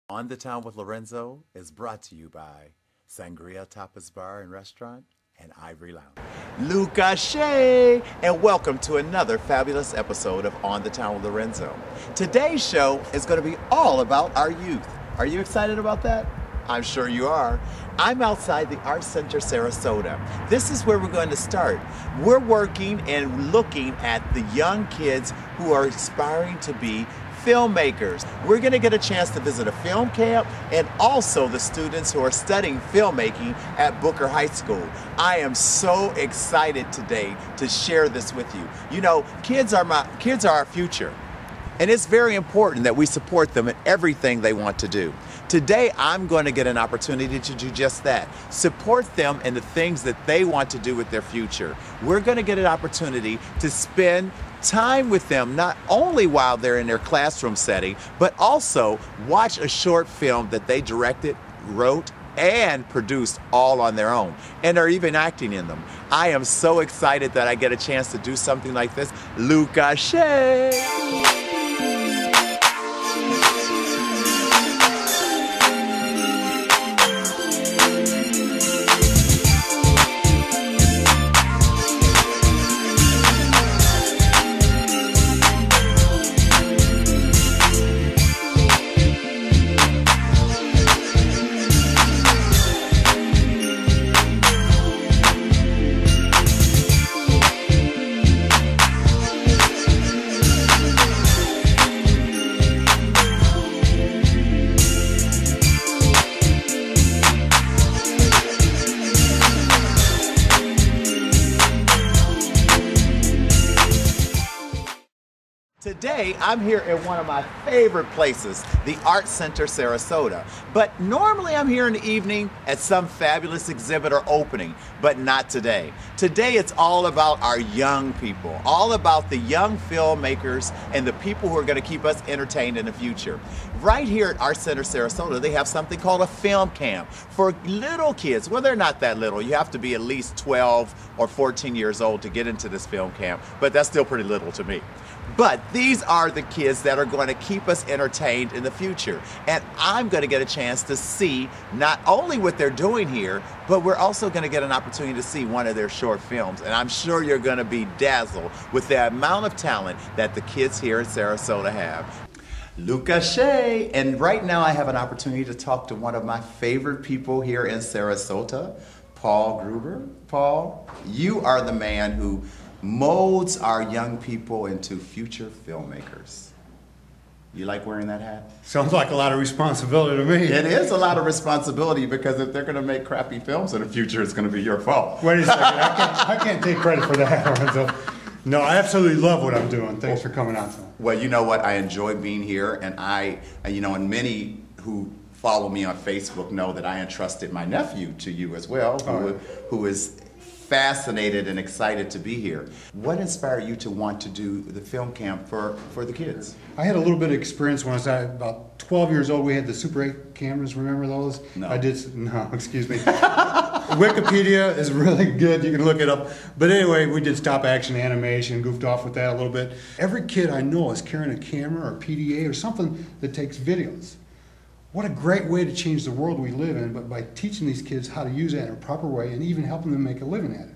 On the Town with Lorenzo is brought to you by Sangria Tapas Bar and Restaurant and Ivory Lounge. Luca Shea, and welcome to another fabulous episode of On the Town with Lorenzo. Today's show is going to be all about our youth. Are you excited about that? I'm sure you are. I'm outside the Art Center Sarasota. This is where we're going to start. We're working and looking at the young kids who are aspiring to be filmmakers. We're going to get a chance to visit a film camp and also the students who are studying filmmaking at Booker High School. I am so excited today to share this with you. You know, kids are our future. And it's very important that we support them in everything they want to do. Today, I'm going to get an opportunity to do just that. Support them in the things that they want to do with their future. We're going to get an opportunity to spend time with them, not only while they're in their classroom setting, but also watch a short film that they directed, wrote, and produced all on their own, and are even acting in them. I am so excited that I get a chance to do something like this. Luca Shea! Today, I'm here in one of my favorite places, the Art Center Sarasota. But normally I'm here in the evening at some fabulous exhibit or opening, but not today. Today it's all about our young people, all about the young filmmakers and the people who are going to keep us entertained in the future. Right here at Art Center Sarasota, they have something called a film camp for little kids. Well, they're not that little. You have to be at least 12 or 14 years old to get into this film camp, but that's still pretty little to me. But these are the kids that are going to keep us entertained in the future. And I'm going to get a chance to see not only what they're doing here, but we're also going to get an opportunity to see one of their short films. And I'm sure you're going to be dazzled with the amount of talent that the kids here in Sarasota have. Luca Shea, and right now I have an opportunity to talk to one of my favorite people here in Sarasota, Paul Gruber. Paul, you are the man who molds our young people into future filmmakers. You like wearing that hat? Sounds like a lot of responsibility to me. It is a lot of responsibility because if they're going to make crappy films in the future, it's going to be your fault. Wait a second, I can't take credit for that, Lorenzo. No, I absolutely love what I'm doing. Thanks for coming out. Well, you know what? I enjoy being here, and and many who follow me on Facebook know that I entrusted my nephew to you as well, who is fascinated and excited to be here. What inspired you to want to do the film camp for the kids? I had a little bit of experience when I was about 12 years old. We had the Super 8 cameras, remember those? No. No, excuse me. Wikipedia is really good, you can look it up. But anyway, we did stop action animation, goofed off with that a little bit. Every kid I know is carrying a camera or PDA or something that takes videos. What a great way to change the world we live in, but by teaching these kids how to use that in a proper way and even helping them make a living at it.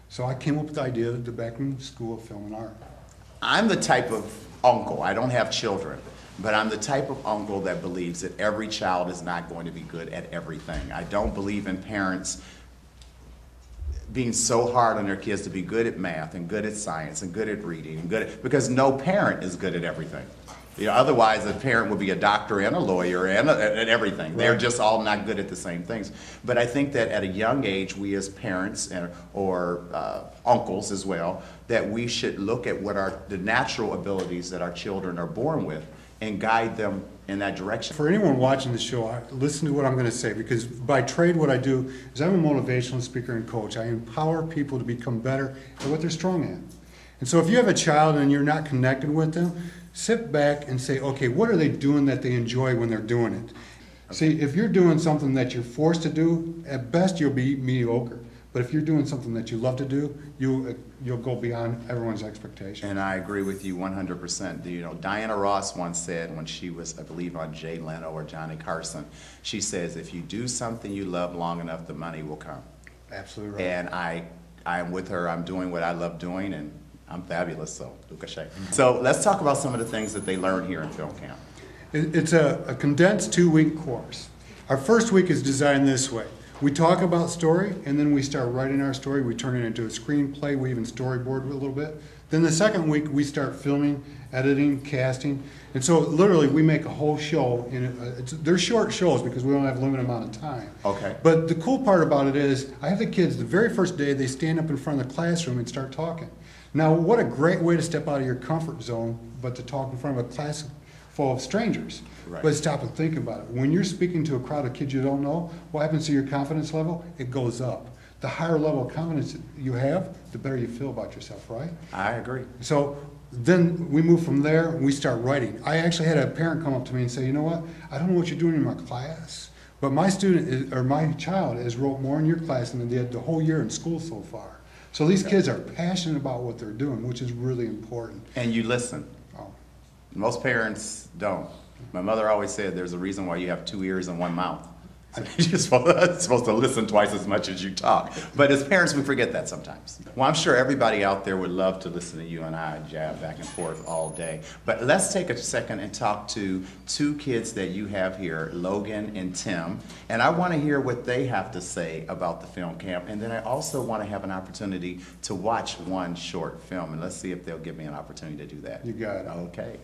So I came up with the idea of the Backroom School of Film and Art. I'm the type of uncle, I don't have children, but I'm the type of uncle that believes that every child is not going to be good at everything. I don't believe in parents being so hard on their kids to be good at math and good at science and good at reading and because no parent is good at everything. You know, otherwise, a parent would be a doctor and a lawyer and everything. They're just all not good at the same things. But I think that at a young age, we as parents or uncles as well, that we should look at what are the natural abilities that our children are born with and guide them in that direction. For anyone watching the show, listen to what I'm going to say, because by trade what I do is I'm a motivational speaker and coach. I empower people to become better at what they're strong at. And so if you have a child and you're not connected with them, sit back and say, okay, what are they doing that they enjoy when they're doing it? Okay. See, if you're doing something that you're forced to do, at best you'll be mediocre. But if you're doing something that you love to do, you'll you'll go beyond everyone's expectation. And I agree with you 100%. You know, Diana Ross once said when she was, I believe, on Jay Leno or Johnny Carson, she says, if you do something you love long enough, the money will come. Absolutely right. And I'm with her. I'm doing what I love doing, and I'm fabulous. So, Luca Shea. So let's talk about some of the things that they learn here in film camp. It's a condensed 2-week course. Our first week is designed this way. We talk about story, and then we start writing our story. We turn it into a screenplay. We even storyboard a little bit. Then the second week, we start filming, editing, casting. And so literally, we make a whole show. They're short shows because we don't have a limited amount of time. Okay. But the cool part about it is, I have the kids, the very first day, they stand up in front of the classroom and start talking. Now, what a great way to step out of your comfort zone, but to talk in front of a class full of strangers. Right. But stop and think about it. When you're speaking to a crowd of kids you don't know, what happens to your confidence level? It goes up. The higher level of confidence you have, the better you feel about yourself, right? I agree. So then we move from there and we start writing. I actually had a parent come up to me and say, you know what, I don't know what you're doing in my class, but my my child has wrote more in your class than they did the whole year in school so far. So these kids are passionate about what they're doing, which is really important. And you listen. Oh. Most parents don't. My mother always said there's a reason why you have 2 ears and 1 mouth. So you're supposed to listen twice as much as you talk. But as parents, we forget that sometimes. Well, I'm sure everybody out there would love to listen to you and I jab back and forth all day. But let's take a second and talk to 2 kids that you have here, Logan and Tim. And I want to hear what they have to say about the film camp. And then I also want to have an opportunity to watch one short film. And let's see if they'll give me an opportunity to do that. You got it. Okay.